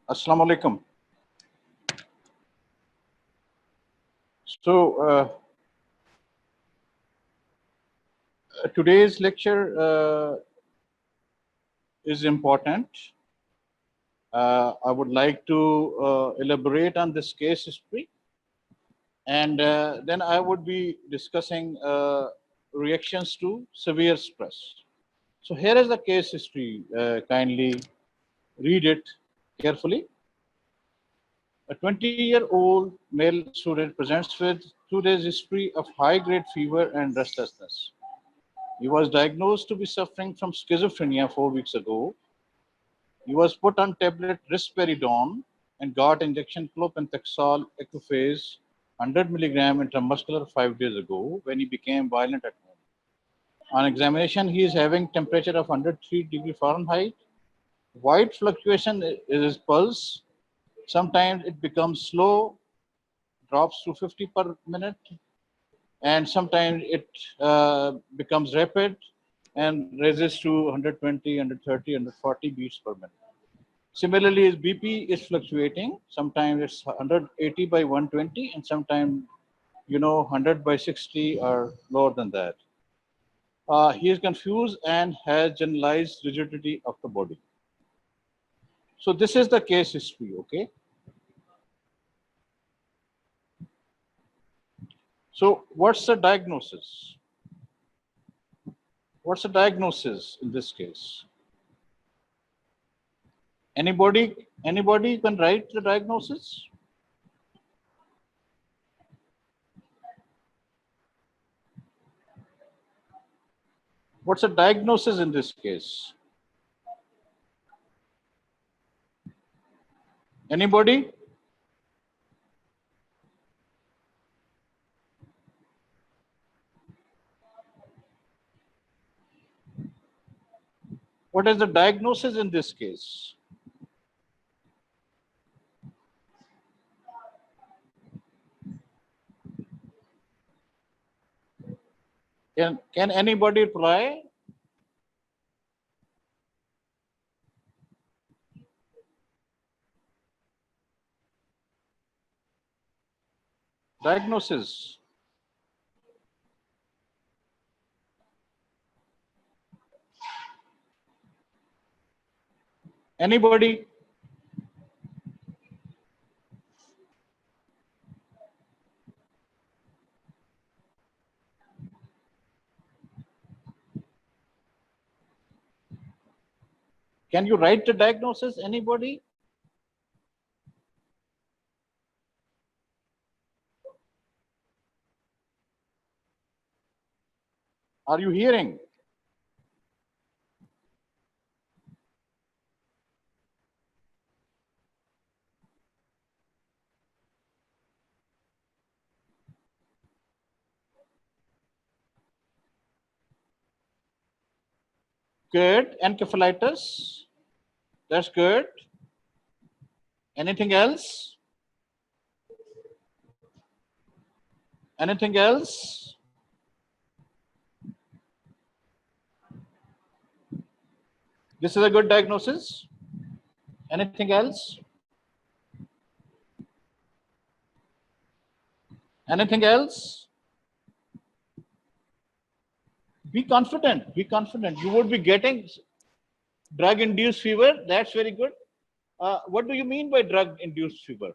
Assalamu alaikum. So today's lecture is important. I would like to elaborate on this case history, and then I would be discussing reactions to severe stress. So here is the case history. Kindly read it carefully. A 20-year-old male student presents with 2 days history of high-grade fever and restlessness. He was diagnosed to be suffering from schizophrenia 4 weeks ago. He was put on tablet risperidone and got injection clopenthexol equiphase 100 milligram intramuscular 5 days ago when he became violent at home. On examination, he is having temperature of 103 degrees Fahrenheit. White fluctuation is his pulse. Sometimes it becomes slow, drops to 50 per minute, and sometimes it becomes rapid and raises to 120, 130, 140 beats per minute. Similarly, his BP is fluctuating. Sometimes it's 180 by 120, and sometimes 100 by 60 or lower than that. He is confused and has generalized rigidity of the body. So this is the case history, okay? So what's the diagnosis? What's the diagnosis in this case? Anybody can write the diagnosis? What's the diagnosis in this case? Anybody? What is the diagnosis in this case? Can anybody reply? Diagnosis. Anybody? Can you write the diagnosis? Anybody? Are you hearing? Good. Encephalitis. That's good. Anything else? Anything else? This is a good diagnosis. Anything else? Anything else? Be confident. Be confident. You would be getting drug-induced fever. That's very good. What do you mean by drug-induced fever?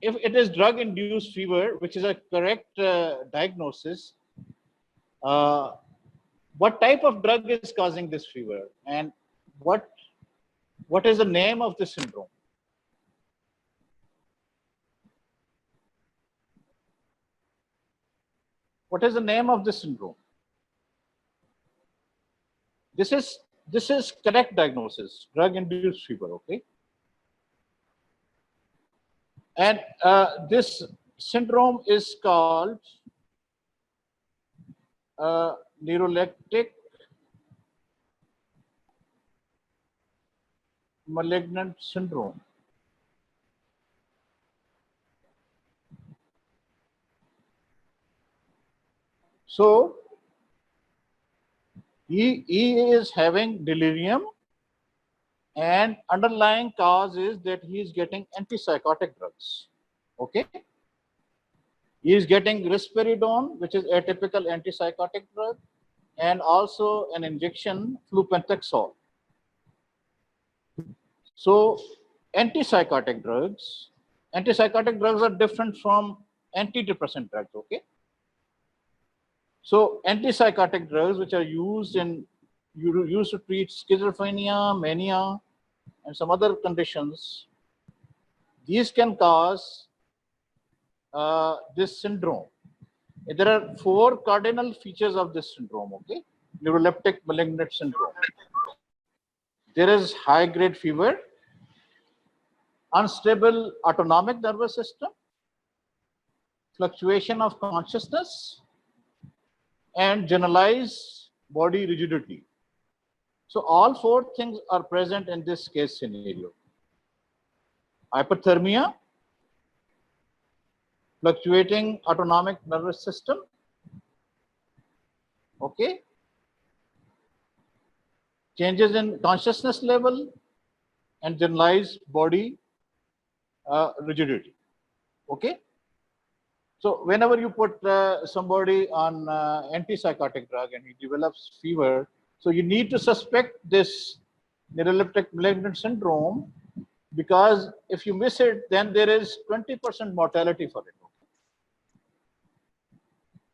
If it is drug-induced fever, which is a correct diagnosis, uh, what type of drug is causing this fever, and what what is the name of the syndrome? What is the name of the syndrome? This is this is correct diagnosis, drug-induced fever. Okay, and this syndrome is called neuroleptic malignant syndrome. So He is having delirium, and underlying cause is that he is getting antipsychotic drugs. Okay. He is getting risperidone, which is atypical antipsychotic drug, and also an injection flupentazole. So antipsychotic drugs are different from antidepressant drugs. Okay. So antipsychotic drugs, which are used to treat schizophrenia, mania, and some other conditions, these can cause this syndrome. There are 4 cardinal features of this syndrome. Okay, neuroleptic malignant syndrome. There is high-grade fever, unstable autonomic nervous system, fluctuation of consciousness, and generalized body rigidity. So all 4 things are present in this case scenario. Hypothermia, fluctuating autonomic nervous system, okay, changes in consciousness level, and generalized body rigidity. Okay. So whenever you put somebody on antipsychotic drug and he develops fever, so you need to suspect this neuroleptic malignant syndrome, because if you miss it, then there is 20% mortality for it.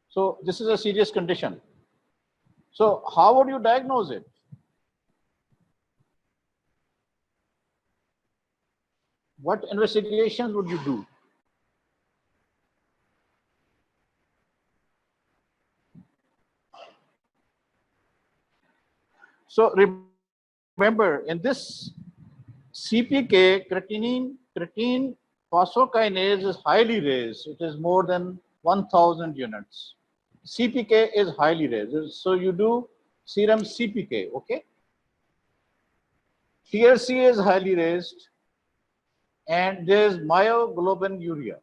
So this is a serious condition. So how would you diagnose it? What investigations would you do? So remember, in this CPK, creatine phosphokinase is highly raised. It is more than 1000 units. CPK is highly raised. So you do serum CPK, okay? TLC is highly raised, and there is myoglobinuria.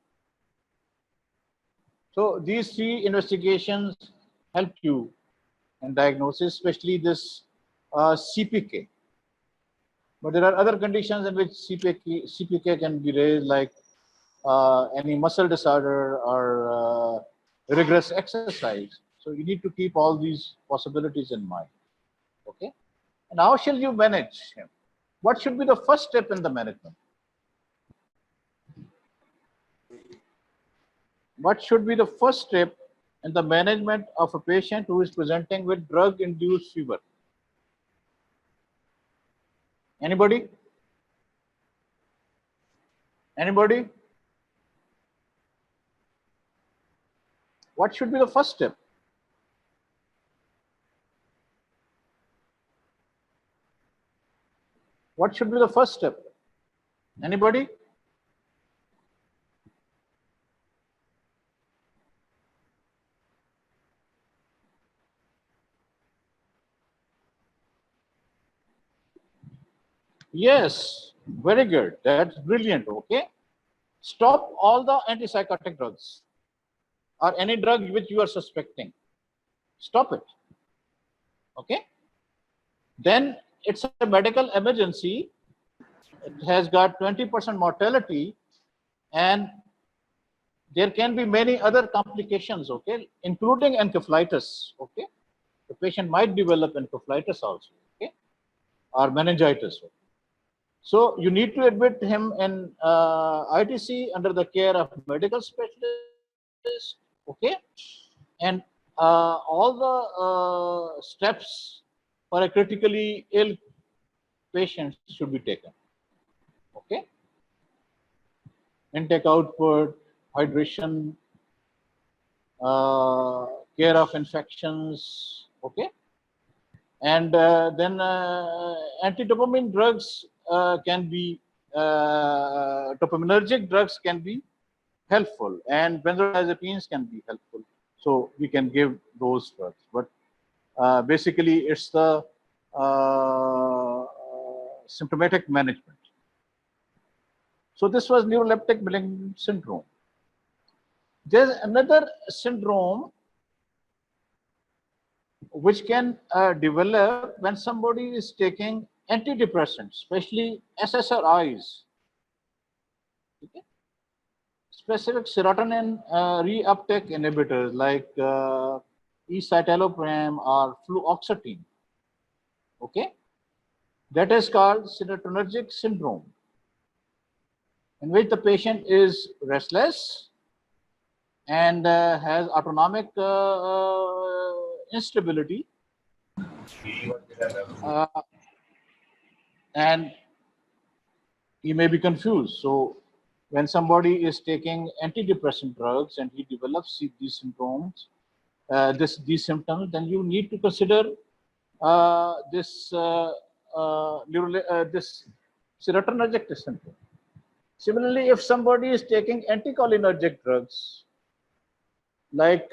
So these 3 investigations help you in diagnosis, especially this CPK. But there are other conditions in which CPK can be raised, like any muscle disorder or rigorous exercise. So you need to keep all these possibilities in mind. Okay. And how shall you manage him? What should be the first step in the management? What should be the first step in the management of a patient who is presenting with drug-induced fever? Anybody? Anybody? What should be the first step? What should be the first step? Anybody? Yes, very good. That's brilliant. Okay. Stop all the antipsychotic drugs or any drug which you are suspecting. Stop it. Okay. Then it's a medical emergency. It has got 20% mortality, and there can be many other complications, okay, including encephalitis. Okay. The patient might develop encephalitis also, okay, or meningitis. Okay? So you need to admit him in ITC under the care of medical specialist, okay, and all the steps for a critically ill patient should be taken, okay. Intake, output, hydration, care of infections, okay, and then antidopamine drugs can be dopaminergic drugs can be helpful, and benzodiazepines can be helpful. So we can give those drugs, but basically it's the symptomatic management. So this was neuroleptic malignant syndrome. There's another syndrome which can develop when somebody is taking antidepressants, especially SSRIs, okay? Specific serotonin reuptake inhibitors like escitalopram or fluoxetine, okay? That is called serotonergic syndrome, in which the patient is restless and has autonomic instability, uh, and he may be confused. So when somebody is taking antidepressant drugs and he develops these symptoms, these symptoms, then you need to consider this serotonergic syndrome. Similarly, if somebody is taking anticholinergic drugs like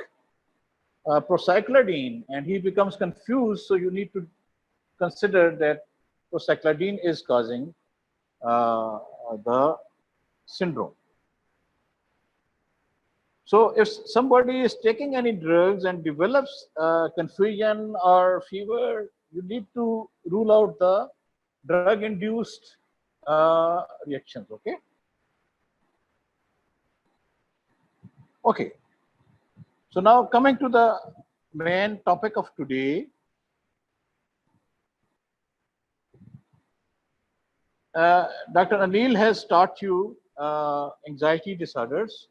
procyclidine and he becomes confused, so you need to consider that procyclidine is causing the syndrome. So if somebody is taking any drugs and develops confusion or fever, you need to rule out the drug-induced reactions, okay? Okay, so now coming to the main topic of today, Dr. Anil has taught you anxiety disorders,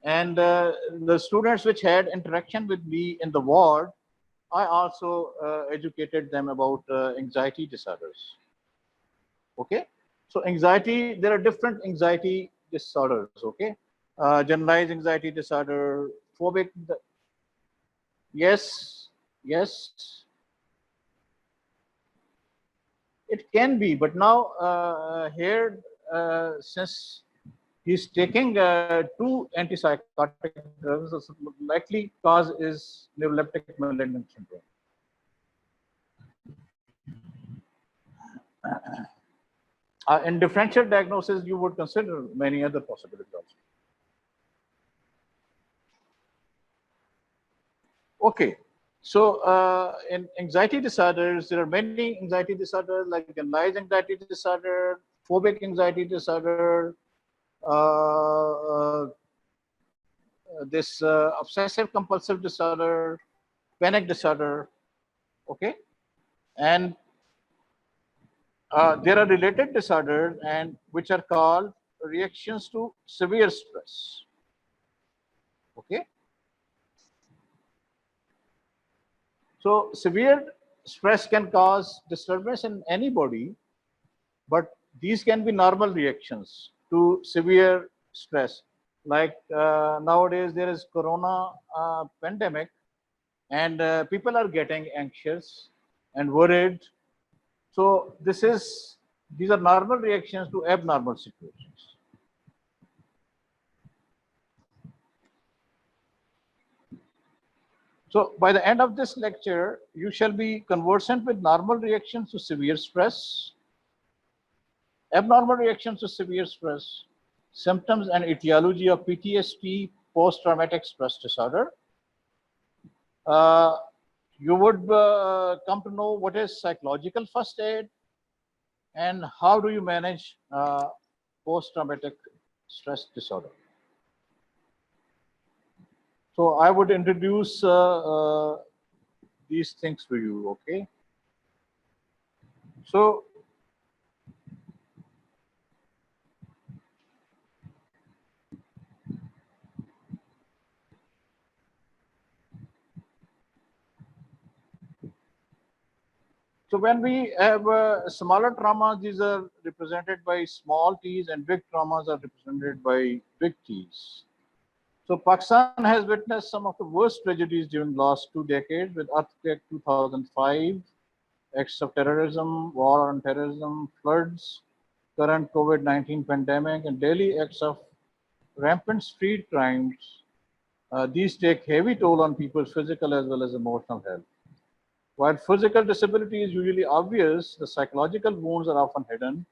and the students which had interaction with me in the ward, I also educated them about anxiety disorders. Okay, so anxiety, there are different anxiety disorders. Okay, generalized anxiety disorder, phobic. Yes, yes, it can be, but now here, since he's taking two antipsychotic drugs, the likely cause is neuroleptic malignant syndrome. In differential diagnosis, you would consider many other possibilities also. Okay, so in anxiety disorders, there are many anxiety disorders like generalized anxiety disorder, phobic anxiety disorder, this obsessive compulsive disorder, panic disorder. Okay, and there are related disorders and which are called reactions to severe stress. Okay, so severe stress can cause disturbance in any body, but these can be normal reactions to severe stress. Like nowadays there is corona pandemic, and people are getting anxious and worried. So these are normal reactions to abnormal situations. So by the end of this lecture, you shall be conversant with normal reactions to severe stress, abnormal reactions to severe stress, symptoms and etiology of PTSD, post-traumatic stress disorder. Uh, you would come to know what is psychological first aid and how do you manage post-traumatic stress disorder. So I would introduce these things to you, okay? So So when we have smaller traumas, these are represented by small t's, and big traumas are represented by big t's. So Pakistan has witnessed some of the worst tragedies during the last 2 decades, with earthquake 2005, acts of terrorism, war on terrorism, floods, current COVID-19 pandemic, and daily acts of rampant street crimes. These take heavy toll on people's physical as well as emotional health. While physical disability is usually obvious, the psychological wounds are often hidden,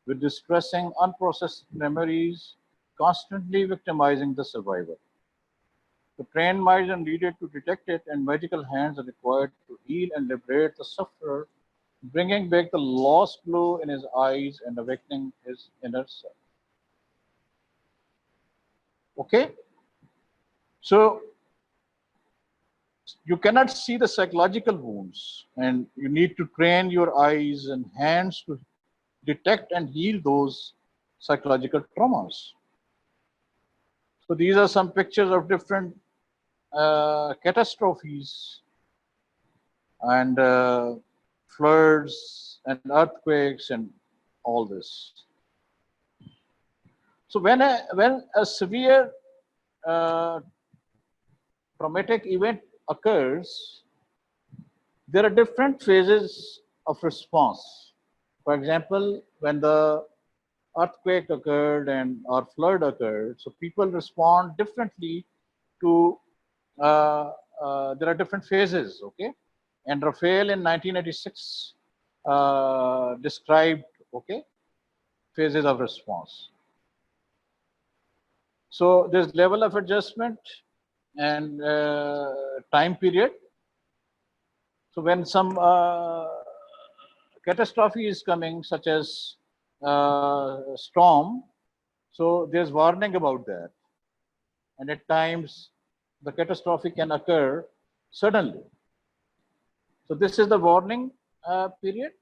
with distressing, unprocessed memories constantly victimizing the survivor. The trained minds are needed to detect it, and magical hands are required to heal and liberate the sufferer, bringing back the lost glow in his eyes and awakening his inner self. Okay? So you cannot see the psychological wounds, and you need to train your eyes and hands to detect and heal those psychological traumas. So these are some pictures of different catastrophes and floods and earthquakes and all this. So when a severe uh, traumatic event occurs, there are different phases of response. For example, when the earthquake occurred and or flood occurred, so people respond differently to. There are different phases, okay. And Raphael in 1986 described, okay, phases of response. So there's level of adjustment and time period. So when some catastrophe is coming, such as storm, so there's warning about that. And at times, the catastrophe can occur suddenly. So this is the warning period.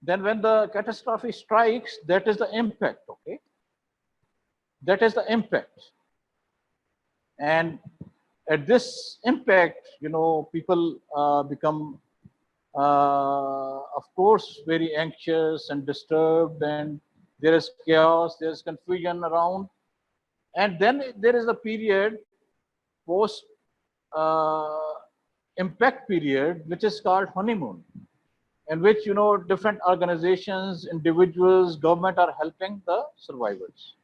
Then when the catastrophe strikes, that is the impact, okay? That is the impact. And at this impact, people become, of course, very anxious and disturbed, and there is chaos, there is confusion around. And then there is a period post impact period, which is called honeymoon, in which different organizations, individuals, government are helping the survivors.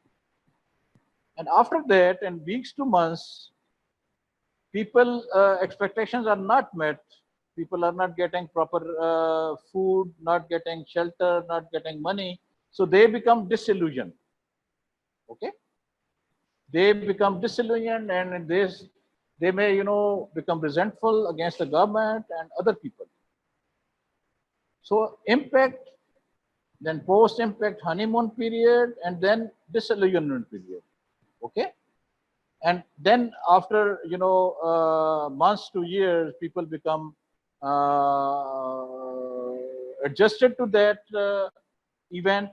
And after that, in weeks to months, people expectations are not met. People are not getting proper food, not getting shelter, not getting money. So they become disillusioned. Okay, they become disillusioned, and they may become resentful against the government and other people. So impact, then post impact honeymoon period, and then disillusionment period. Okay, and then after months to years, people become adjusted to that event,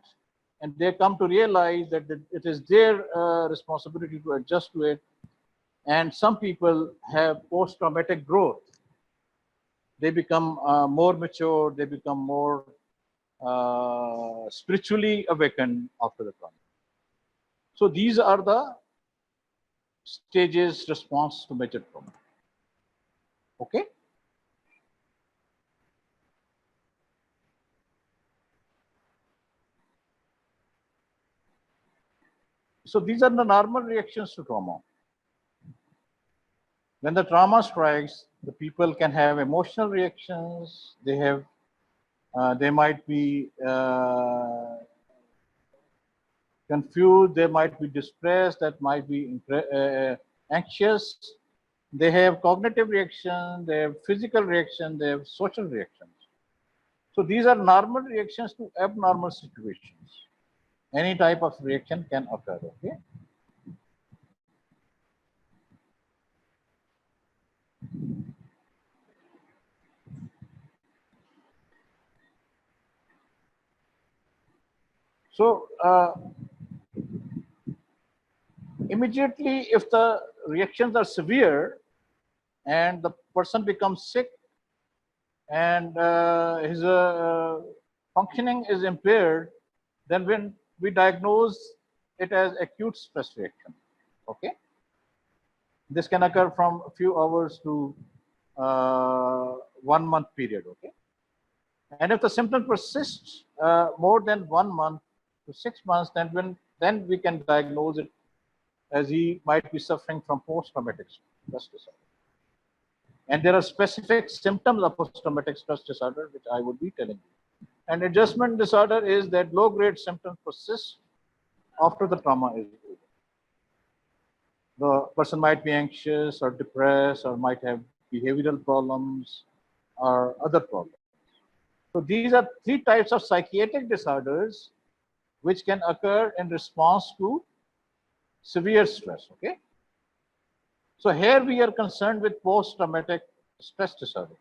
and they come to realize that it is their responsibility to adjust to it. And some people have post-traumatic growth. They become more mature, they become more spiritually awakened after the trauma. So these are the stages response to major trauma. Okay. So these are the normal reactions to trauma. When the trauma strikes, the people can have emotional reactions. They might be confused. They might be distressed. That might be anxious. They have cognitive reaction. They have physical reaction. They have social reactions. So these are normal reactions to abnormal situations. Any type of reaction can occur. Okay. So immediately, if the reactions are severe and the person becomes sick and his functioning is impaired, then when we diagnose it as acute stress reaction. Okay, this can occur from a few hours to 1 month period. Okay, and if the symptom persists more than 1 month to 6 months, then we can diagnose it as he might be suffering from post-traumatic stress disorder. And there are specific symptoms of post-traumatic stress disorder, which I would be telling you. And adjustment disorder is that low-grade symptoms persist after the trauma is over. The person might be anxious or depressed or might have behavioral problems or other problems. So these are three types of psychiatric disorders which can occur in response to severe stress. Okay. So here we are concerned with post-traumatic stress disorder.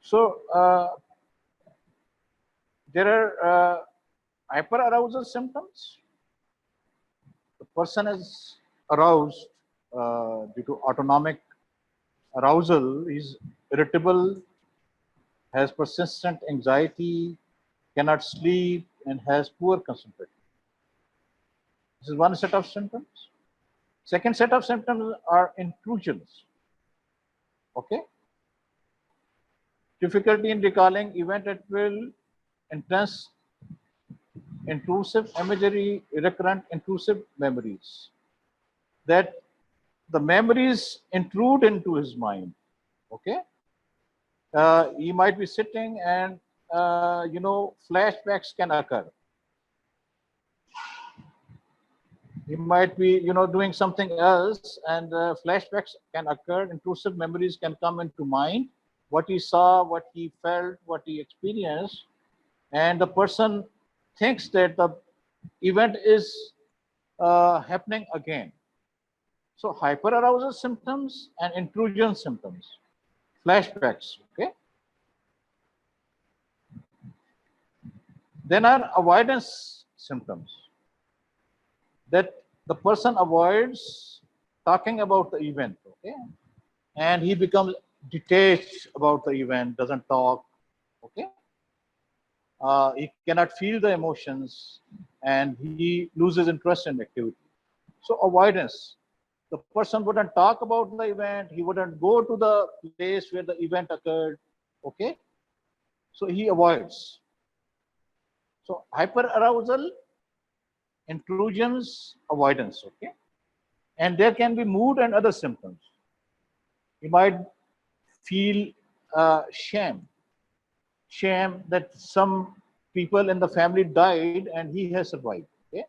So there are hyperarousal symptoms. The person is aroused due to autonomic arousal. Is irritable, has persistent anxiety, cannot sleep, and has poor concentration. This is one set of symptoms. Second set of symptoms are intrusions. Okay. Difficulty in recalling event at will, intense intrusive imagery, recurrent intrusive memories. That the memories intrude into his mind. Okay. He might be sitting and, flashbacks can occur. He might be, doing something else and flashbacks can occur. Intrusive memories can come into mind. What he saw, what he felt, what he experienced. And the person thinks that the event is happening again. So hyperarousal symptoms and intrusion symptoms, flashbacks, okay? Then are avoidance symptoms, that the person avoids talking about the event, okay? And he becomes detached about the event, doesn't talk, okay? He cannot feel the emotions and he loses interest in activity. So avoidance. The person wouldn't talk about the event. He wouldn't go to the place where the event occurred. Okay. So he avoids. So hyperarousal, intrusions, avoidance. Okay. And there can be mood and other symptoms. He might feel shame. Shame that some people in the family died and he has survived. Okay.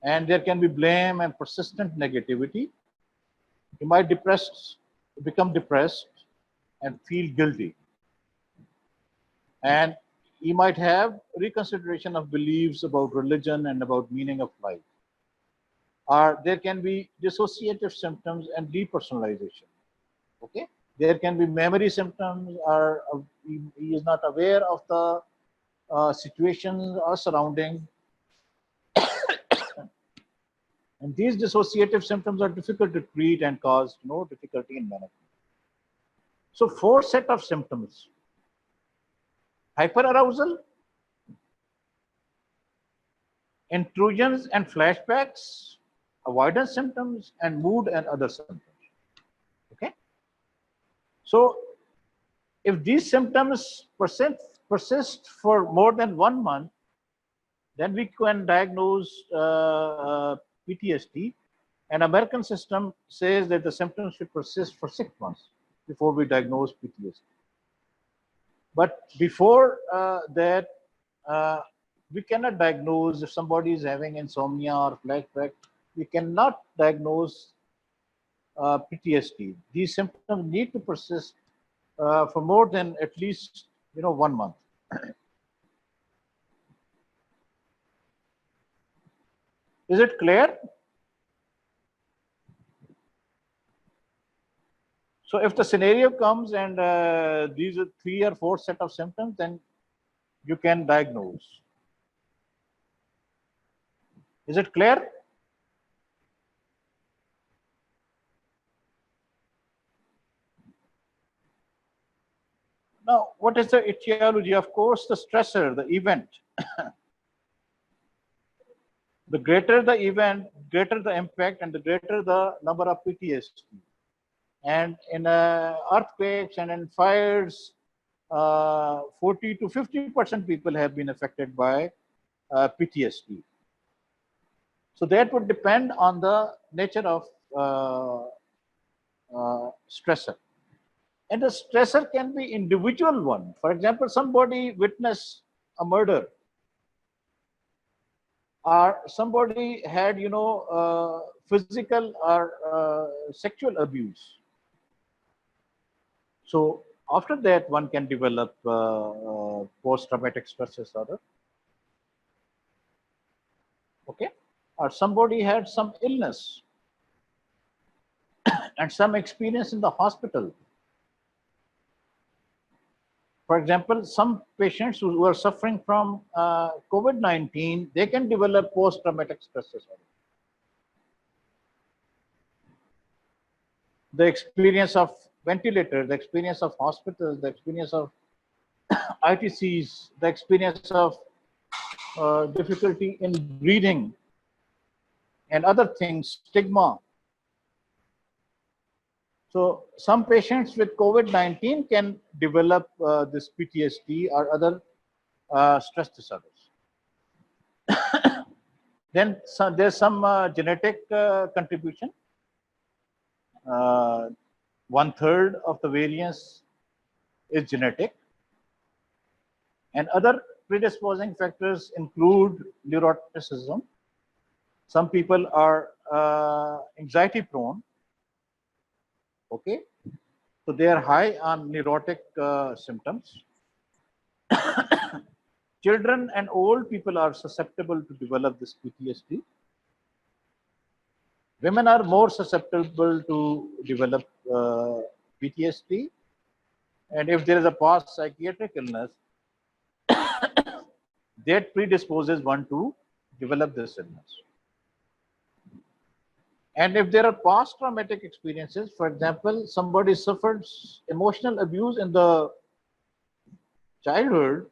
And there can be blame and persistent negativity. He might become depressed and feel guilty. And he might have reconsideration of beliefs about religion and about meaning of life. Or there can be dissociative symptoms and depersonalization. Okay, there can be memory symptoms, or he is not aware of the situations or surrounding. And these dissociative symptoms are difficult to treat and cause no difficulty in management. So four set of symptoms: hyperarousal, intrusions and flashbacks, avoidance symptoms, and mood and other symptoms. Okay. So if these symptoms persist for more than 1 month, then we can diagnose PTSD. And American system says that the symptoms should persist for 6 months before we diagnose PTSD. But before that, we cannot diagnose if somebody is having insomnia or flashback. We cannot diagnose PTSD. These symptoms need to persist for more than at least 1 month. Is it clear? So if the scenario comes and these are 3 or 4 set of symptoms, then you can diagnose. Is it clear? Now, what is the etiology? Of course, the stressor, the event. The greater the event, greater the impact, and the greater the number of PTSD. And in earthquakes and in fires, 40 to 50% people have been affected by PTSD. So that would depend on the nature of stressor. And the stressor can be individual one. For example, somebody witnessed a murder, or somebody had, physical or sexual abuse. So after that, one can develop post-traumatic stress disorder. Okay, or somebody had some illness and some experience in the hospital. For example, some patients who are suffering from COVID-19, they can develop post-traumatic stress disorder. The experience of ventilators, the experience of hospitals, the experience of ITCs, the experience of difficulty in breathing, and other things, stigma. So some patients with COVID-19 can develop this PTSD or other stress disorders. Then there's some genetic contribution. 1/3 of the variance is genetic. And other predisposing factors include neuroticism. Some people are anxiety prone. Okay, so they are high on neurotic symptoms. Children and old people are susceptible to develop this PTSD. Women are more susceptible to develop PTSD. And if there is a past psychiatric illness, that predisposes one to develop this illness. And if there are past traumatic experiences, for example, somebody suffered emotional abuse in the childhood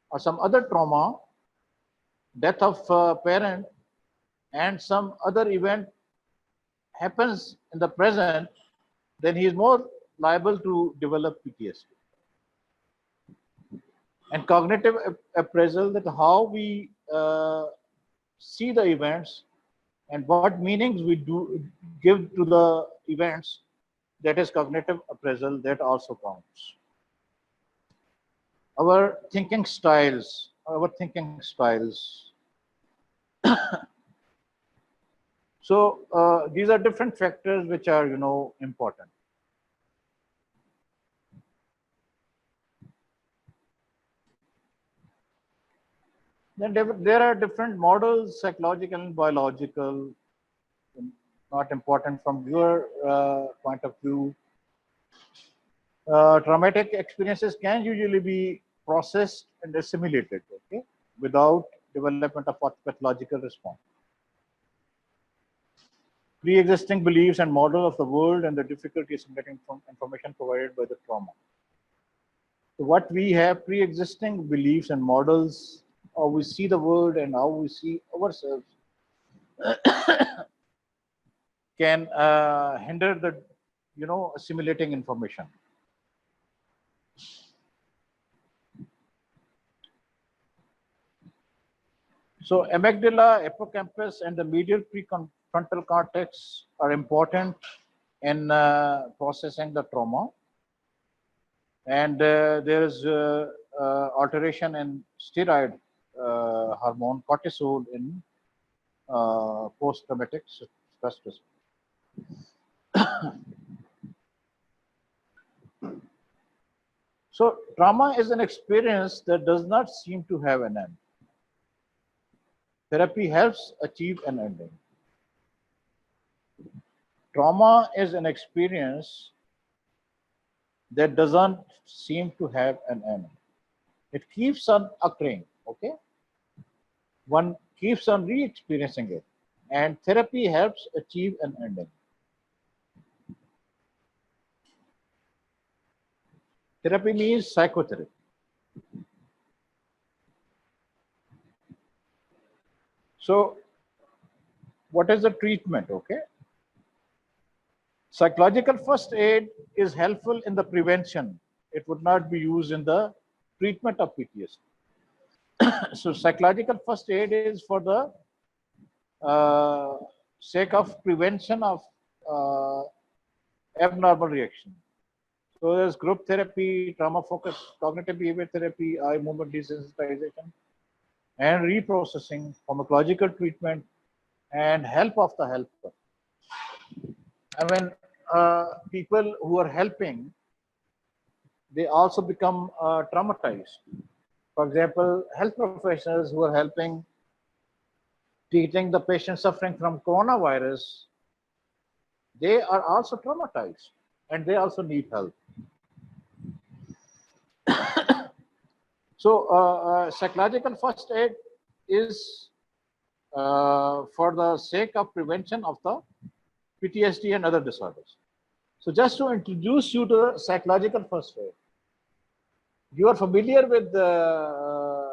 or some other trauma, death of a parent, and some other event happens in the present, then he is more liable to develop PTSD. And cognitive appraisal, that how we see the events and what meanings we do give to the events, that is cognitive appraisal, that also counts. Our thinking styles. So these are different factors which are, important. Then there are different models, psychological and biological, not important from your point of view. Traumatic experiences can usually be processed and assimilated, okay, without development of pathological response. Pre-existing beliefs and model of the world and the difficulty assimilating from information provided by the trauma. So what we have, pre-existing beliefs and models, how we see the world and how we see ourselves, can hinder the, assimilating information. So amygdala, hippocampus, and the medial prefrontal cortex are important in processing the trauma. And there is alteration in steroid hormone cortisol in post-traumatic stress disorder. So trauma is an experience that does not seem to have an end. Therapy helps achieve an ending. Trauma is an experience that doesn't seem to have an end. It keeps on occurring, okay? One keeps on re-experiencing it, and therapy helps achieve an ending. Therapy means psychotherapy. So what is the treatment, okay? Psychological first aid is helpful in the prevention. It would not be used in the treatment of PTSD. So psychological first aid is for the sake of prevention of abnormal reaction. So there's group therapy, trauma-focused cognitive behavior therapy, eye movement desensitization, and reprocessing, pharmacological treatment, and help of the helper. I mean, people who are helping, they also become traumatized. For example, health professionals who are helping treating the patient suffering from coronavirus, they are also traumatized and they also need help. So, psychological first aid is for the sake of prevention of the PTSD and other disorders. So, just to introduce you to psychological first aid, you are familiar with the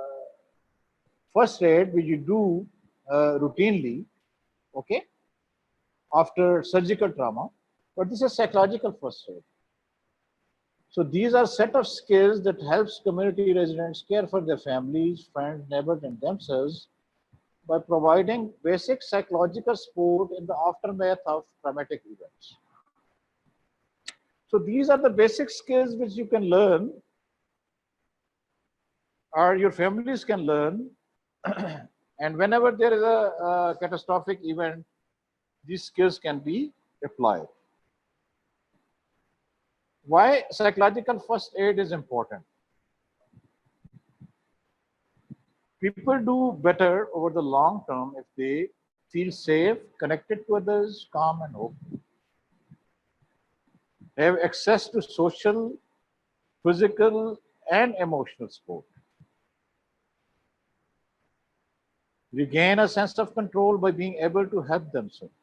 first aid which you do routinely, okay, after surgical trauma, but this is psychological first aid. So these are set of skills that helps community residents care for their families, friends, neighbors, and themselves by providing basic psychological support in the aftermath of traumatic events. So these are the basic skills which you can learn or your families can learn. And whenever there is a catastrophic event, these skills can be applied. Why psychological first aid is important? People do better over the long term if they feel safe, connected to others, calm and open. They have access to social, physical, and emotional support. Regain a sense of control by being able to help themselves.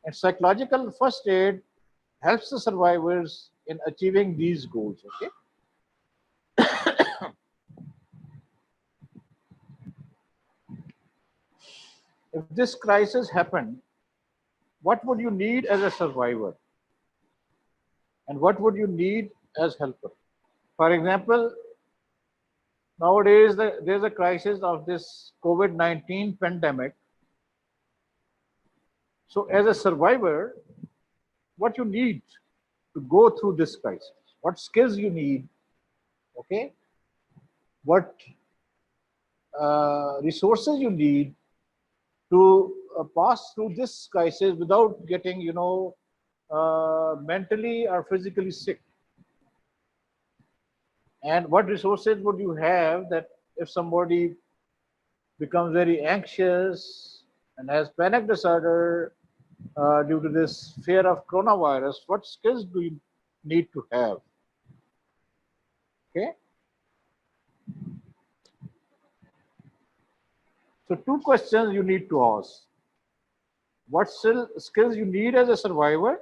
And psychological first aid helps the survivors in achieving these goals. Okay. If this crisis happened, what would you need as a survivor? And what would you need as helper? For example, nowadays there's a crisis of this COVID-19 pandemic. So as a survivor, what you need to go through this crisis, what skills you need, okay, what resources you need to pass through this crisis without getting, mentally or physically sick. And what resources would you have that if somebody becomes very anxious and has panic disorder due to this fear of coronavirus, what skills do you need to have? Okay. So two questions you need to ask. What skills you need as a survivor?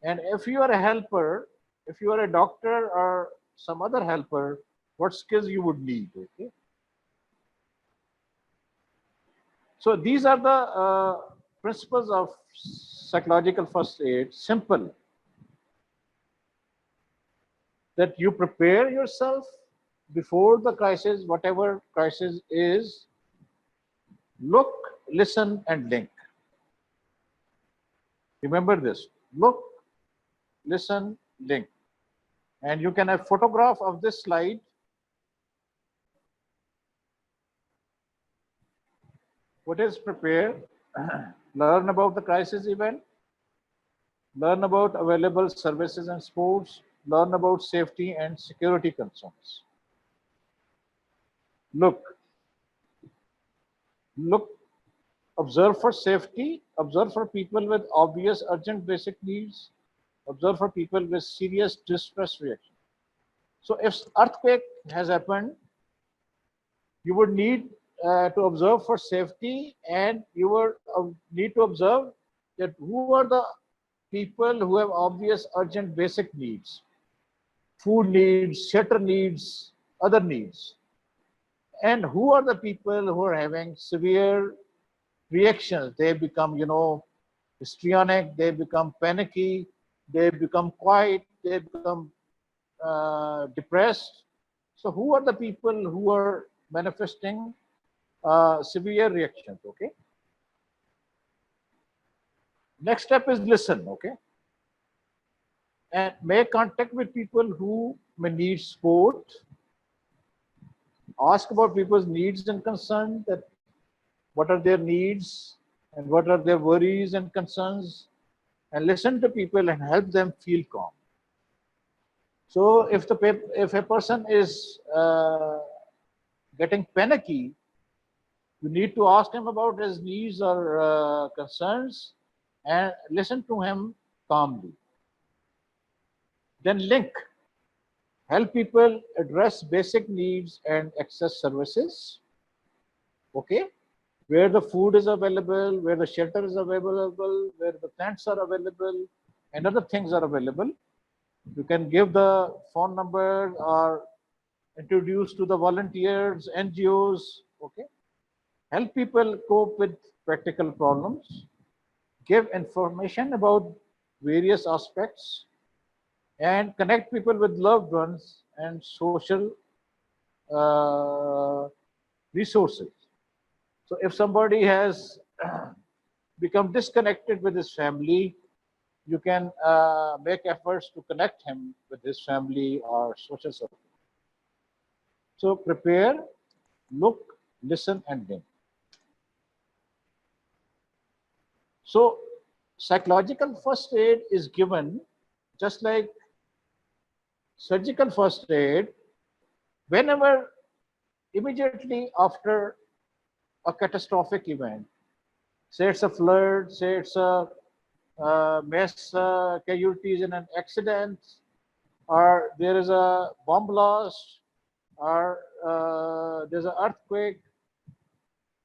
And if you are a helper, if you are a doctor or some other helper, what skills you would need, okay? So these are the principles of psychological first aid, simple. That you prepare yourself before the crisis, whatever crisis is, look, listen, and link. Remember this, look, listen, link. And you can have photograph of this slide. What is prepare? Learn about the crisis event, learn about available services and supports, learn about safety and security concerns. Look, observe for safety, observe for people with obvious urgent basic needs, observe for people with serious distress reaction. So if earthquake has happened, you would need to observe for safety, and you would need to observe that who are the people who have obvious urgent basic needs, food needs, shelter needs, other needs, and who are the people who are having severe reactions. They become, histrionic, they become panicky, they become quiet, they become depressed. So who are the people who are manifesting severe reactions, okay? Next step is listen, okay? and make contact with people who may need support, ask about people's needs and concerns, that what are their needs and what are their worries and concerns, and listen to people and help them feel calm. So if a person is getting panicky, you need to ask him about his needs or concerns and listen to him calmly. Then link, help people address basic needs and access services. Okay, where the food is available, where the shelter is available, where the plants are available, and other things are available. You can give the phone number or introduce to the volunteers, NGOs. Okay, help people cope with practical problems, give information about various aspects, and connect people with loved ones and social uh, resources. So if somebody has become disconnected with his family, you can make efforts to connect him with his family or social circle. So prepare, look, listen, and think. So psychological first aid is given just like surgical first aid whenever immediately after a catastrophic event. Say it's a flood, say it's a mass casualties in an accident, or there is a bomb blast, or there's an earthquake.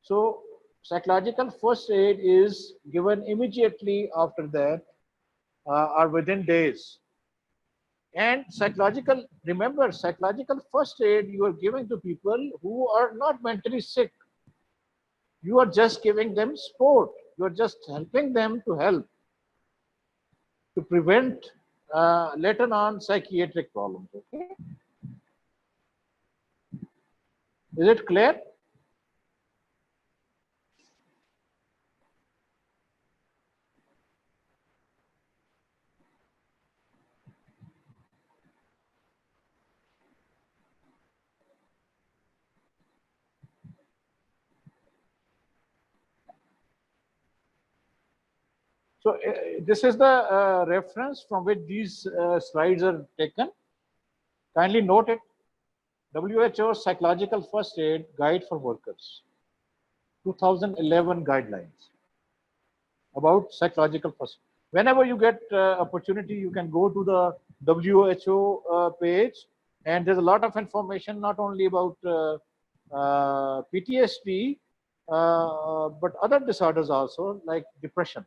So psychological first aid is given immediately after that or within days. And psychological, remember, psychological first aid you are giving to people who are not mentally sick. You are just giving them support. You are just helping them to help to prevent later on psychiatric problems. Okay, is it clear? So this is the reference from which these slides are taken. Kindly note it. WHO Psychological First Aid Guide for Workers, 2011 guidelines about psychological first aid. Whenever you get opportunity, you can go to the WHO page, and there's a lot of information not only about PTSD, but other disorders also like depression.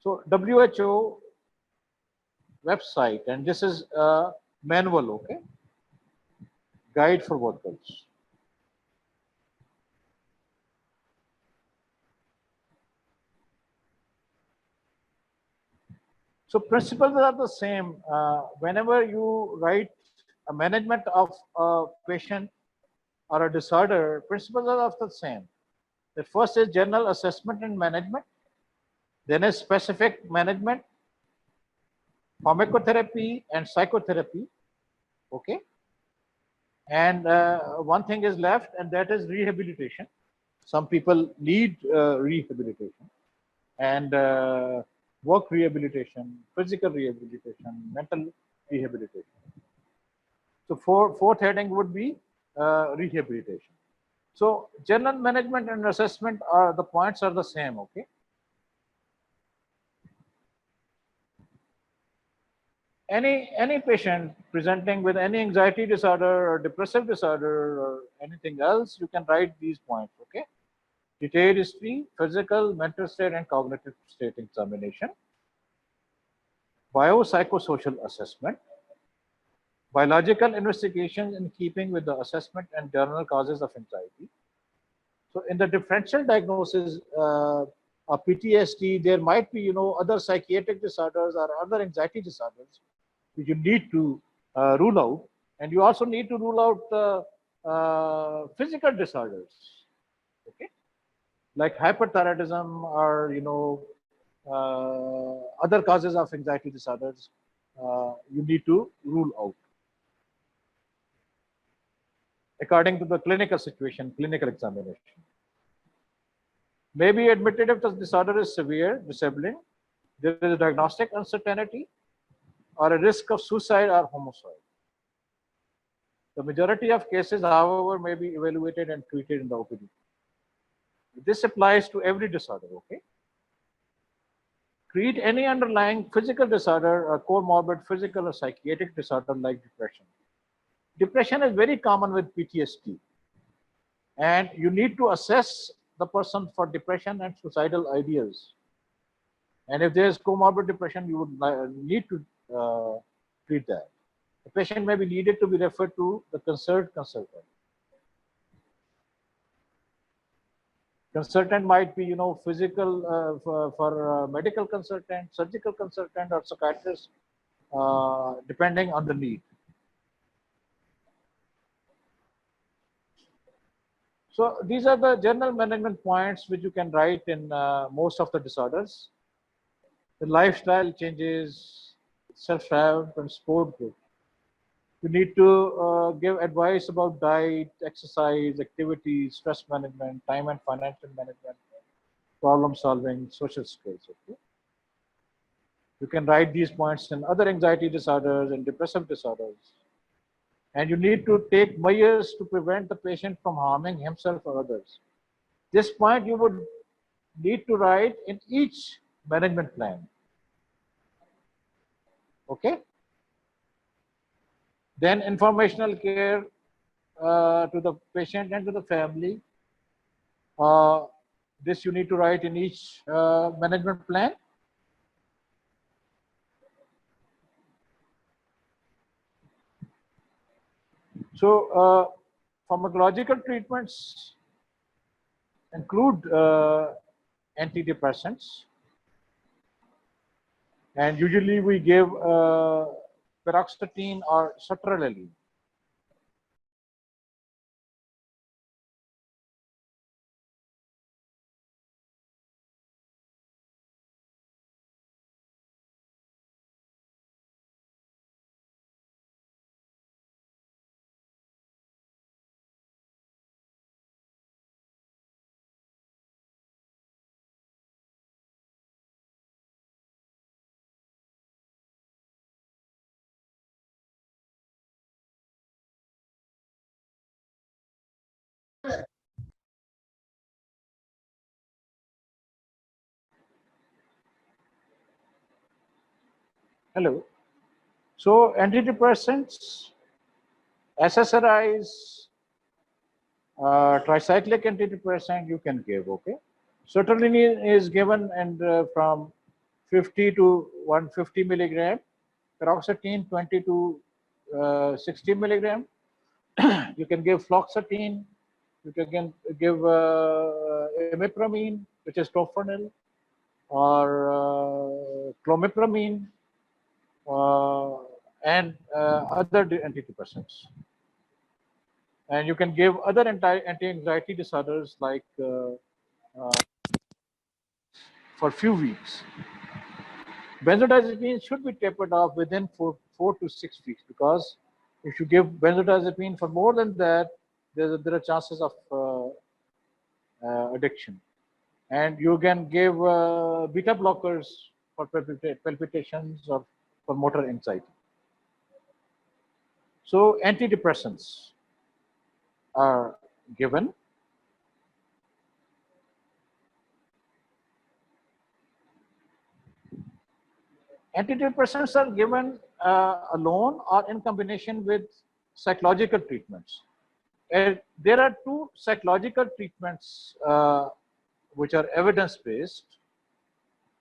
So WHO website, and this is a manual, okay, guide for workers. So principles are the same. Whenever you write a management of a patient or a disorder, principles are of the same. The first is general assessment and management. Then is specific management, pharmacotherapy and psychotherapy. Okay. And one thing is left, and that is rehabilitation. Some people need rehabilitation, and work rehabilitation, physical rehabilitation, mental rehabilitation. So fourth heading would be rehabilitation. So general management and assessment are the points are the same. Okay. Any patient presenting with any anxiety disorder or depressive disorder or anything else, you can write these points. Okay. Detailed history, physical, mental state, and cognitive state examination. Biopsychosocial assessment. Biological investigations in keeping with the assessment and general causes of anxiety. So in the differential diagnosis of PTSD, there might be, other psychiatric disorders or other anxiety disorders which you need to rule out. And you also need to rule out physical disorders, okay, like hyperthyroidism or, other causes of anxiety disorders you need to rule out according to the clinical situation, clinical examination. May be admitted if the disorder is severe, disabling, there is a diagnostic uncertainty, or a risk of suicide or homicide. The majority of cases, however, may be evaluated and treated in the OPD. This applies to every disorder, okay? Treat any underlying physical disorder or comorbid physical or psychiatric disorder like depression. Depression is very common with PTSD. And you need to assess the person for depression and suicidal ideas. And if there is comorbid depression, you would need to treat that. The patient may be needed to be referred to the concerned consultant. Consultant might be, physical for medical consultant, surgical consultant, or psychiatrist, depending on the need. So these are the general management points which you can write in most of the disorders. The lifestyle changes, self-help, and support group. You need to give advice about diet, exercise, activities, stress management, time and financial management, problem solving, social skills. Okay? You can write these points in other anxiety disorders and depressive disorders. And you need to take measures to prevent the patient from harming himself or others. This point you would need to write in each management plan. Okay? Then informational care to the patient and to the family. This you need to write in each management plan. So pharmacological treatments include antidepressants. And usually we give paroxetine or sertraline. Hello. So antidepressants, SSRIs, tricyclic antidepressant you can give, okay? Sertraline is given and from 50 to 150 milligram, paroxetine 20 to 60 milligram. You can give fluoxetine, you can give imipramine, which is tofranil, or clomipramine, and other antidepressants. And you can give other anti-anxiety disorders like for few weeks. Benzodiazepine should be tapered off within 4 to 6 weeks, because if you give benzodiazepine for more than that, there are chances of addiction. And you can give beta blockers for palpitations or for motor anxiety. So antidepressants are given. Antidepressants are given alone or in combination with psychological treatments. And there are two psychological treatments which are evidence-based.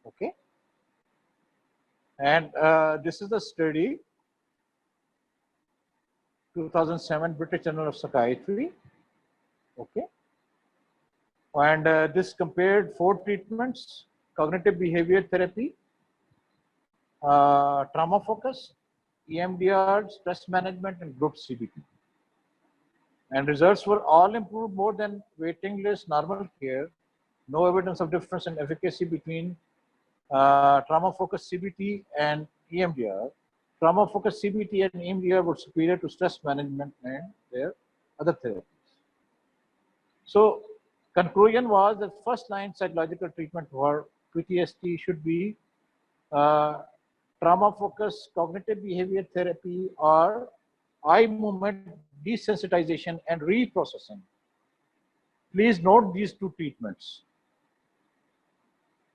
Okay. And this is the study, 2007 British Journal of Psychiatry. Okay. And this compared 4 treatments: cognitive behavior therapy, trauma focus, EMDR, stress management, and group CBT. And results were all improved more than waiting list normal care. No evidence of difference in efficacy between trauma-focused CBT and EMDR. Trauma-focused CBT and EMDR were superior to stress management and their other therapies. So conclusion was that first line psychological treatment for PTSD should be trauma-focused cognitive behavior therapy or eye movement desensitization and reprocessing. Please note these two treatments.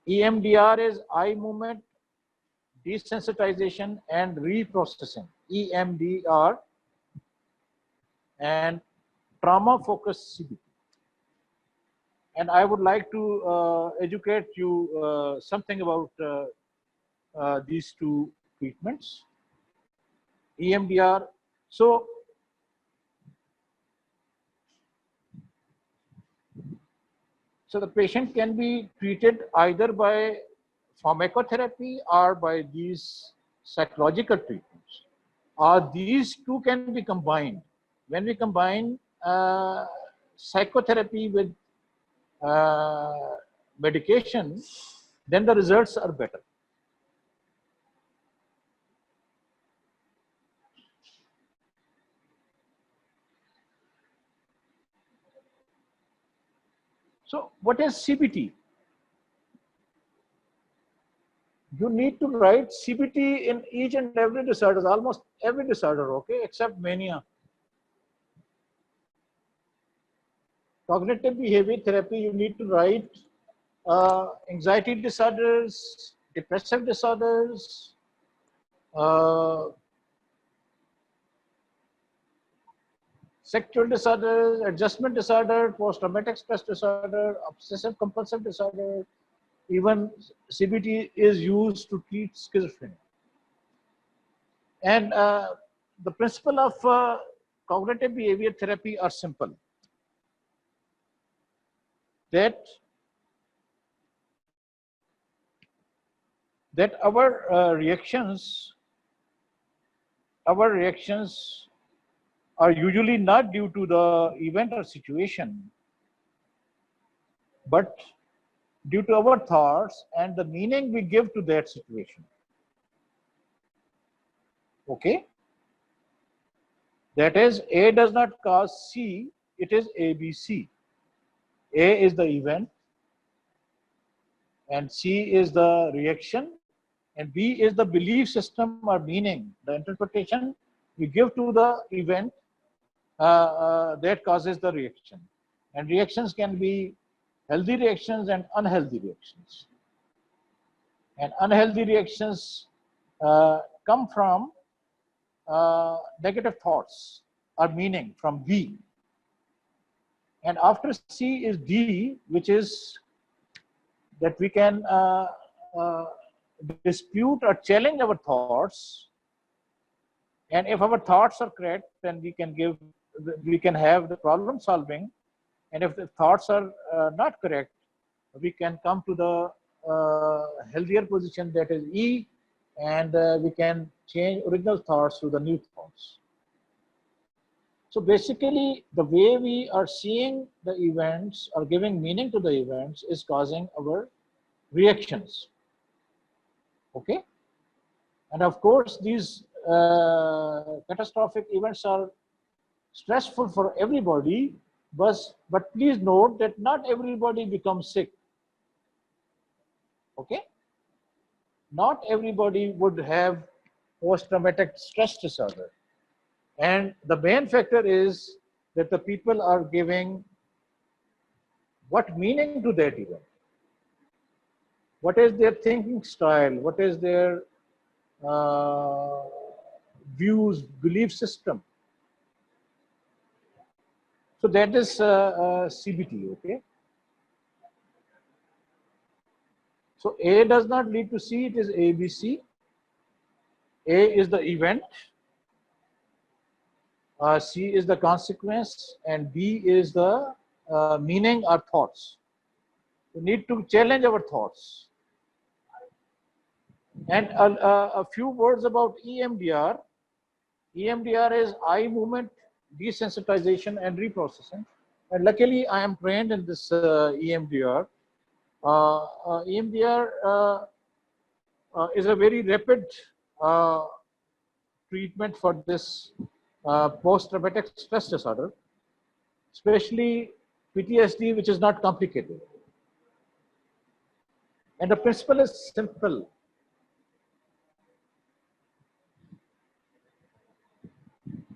EMDR is eye movement desensitization and reprocessing, EMDR, and trauma-focused CBT. And I would like to educate you something about these two treatments. EMDR. So the patient can be treated either by pharmacotherapy or by these psychological treatments. Or these two can be combined. When we combine psychotherapy with medication, then the results are better. So what is CBT? You need to write CBT in each and every disorder, almost every disorder, okay, except mania. Cognitive behavior therapy, you need to write anxiety disorders, depressive disorders, sexual disorders, adjustment disorder, post-traumatic stress disorder, obsessive compulsive disorder. Even CBT is used to treat schizophrenia. And the principle of cognitive behavior therapy are simple. That our reactions are usually not due to the event or situation, but due to our thoughts and the meaning we give to that situation. Okay? That is, A does not cause C, it is ABC. A is the event, and C is the reaction, and B is the belief system or meaning, the interpretation we give to the event that causes the reaction. And reactions can be healthy reactions and unhealthy reactions. And unhealthy reactions come from negative thoughts or meaning from B. And after C is D, which is that we can dispute or challenge our thoughts. And if our thoughts are correct, then we can have the problem solving. And if the thoughts are not correct, we can come to the healthier position, that is E, and we can change original thoughts to the new thoughts. So basically, the way we are seeing the events or giving meaning to the events is causing our reactions. Okay? And of course, these catastrophic events are stressful for everybody, but please note that not everybody becomes sick. Okay? Not everybody would have post-traumatic stress disorder. And the main factor is that the people are giving what meaning to that event. What is their thinking style? What is their views, belief system? So that is CBT, okay? So A does not lead to C, it is ABC. A is the event, C is the consequence, and B is the meaning or thoughts. We need to challenge our thoughts. And a few words about EMDR. EMDR is eye movement desensitization and reprocessing. And luckily, I am trained in this EMDR. EMDR is a very rapid uh, treatment for this post-traumatic stress disorder, especially PTSD, which is not complicated. And the principle is simple.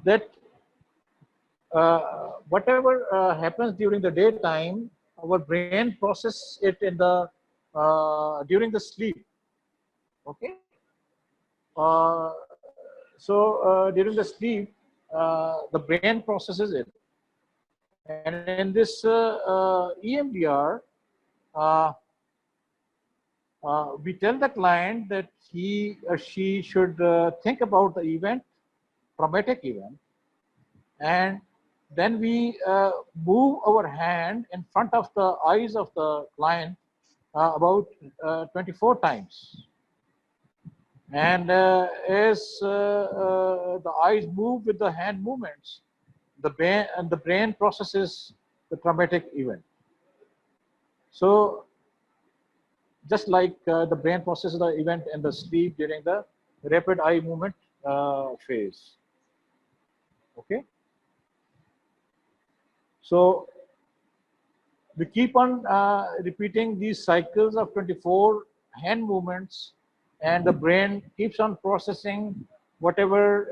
That whatever happens during the daytime, our brain processes it in the during the sleep. Okay. Uh, during the sleep, the brain processes it, and in this EMDR, uh, we tell the client that he or she should think about the event, traumatic event, and then we move our hand in front of the eyes of the client about 24 times. And as the eyes move with the hand movements, the brain processes the traumatic event. So just like the brain processes the event in the sleep during the rapid eye movement phase. Okay. So we keep on repeating these cycles of 24 hand movements, and the brain keeps on processing whatever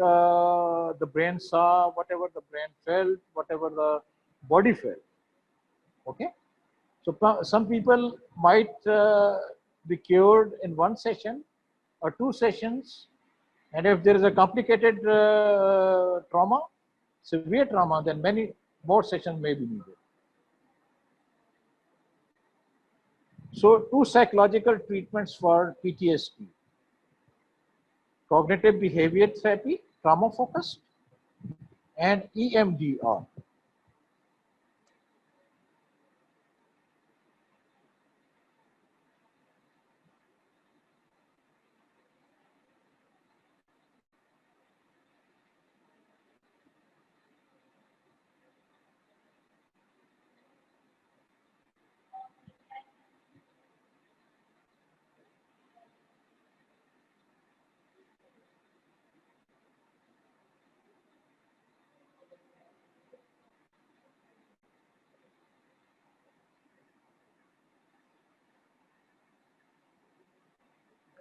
the brain saw, whatever the brain felt, whatever the body felt. Okay. So some people might be cured in one session or two sessions. And if there is a complicated trauma, severe trauma, then many more sessions may be needed. So two psychological treatments for PTSD: cognitive behavior therapy, trauma focused, and EMDR.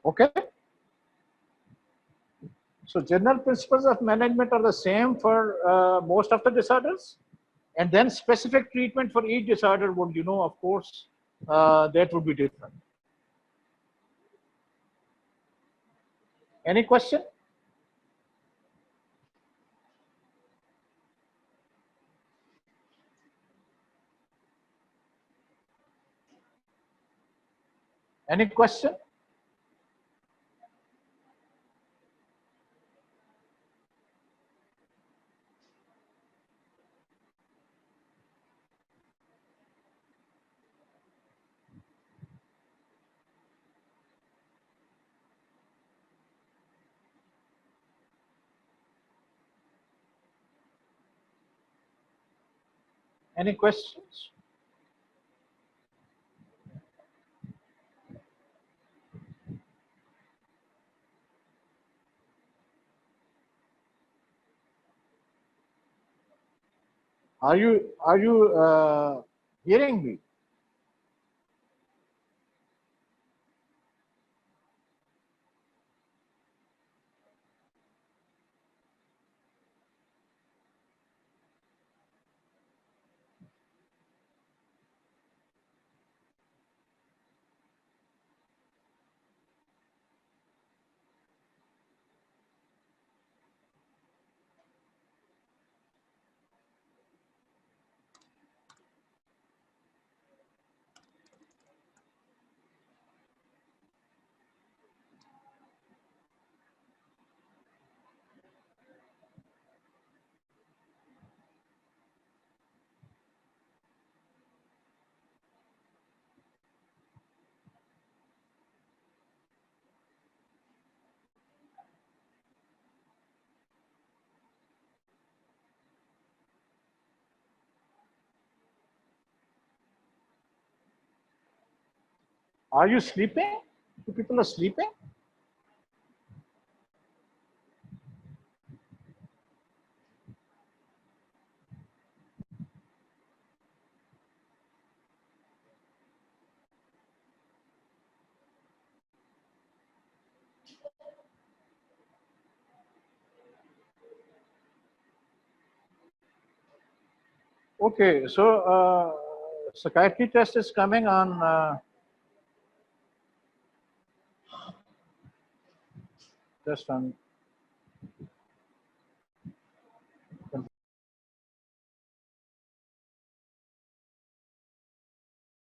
Okay. So general principles of management are the same for most of the disorders, and then specific treatment for each disorder would, of course, that would be different. Any question? Any question? Any questions? Are you hearing me? Are you sleeping? You people are sleeping? Okay, so psychiatry test is coming on just on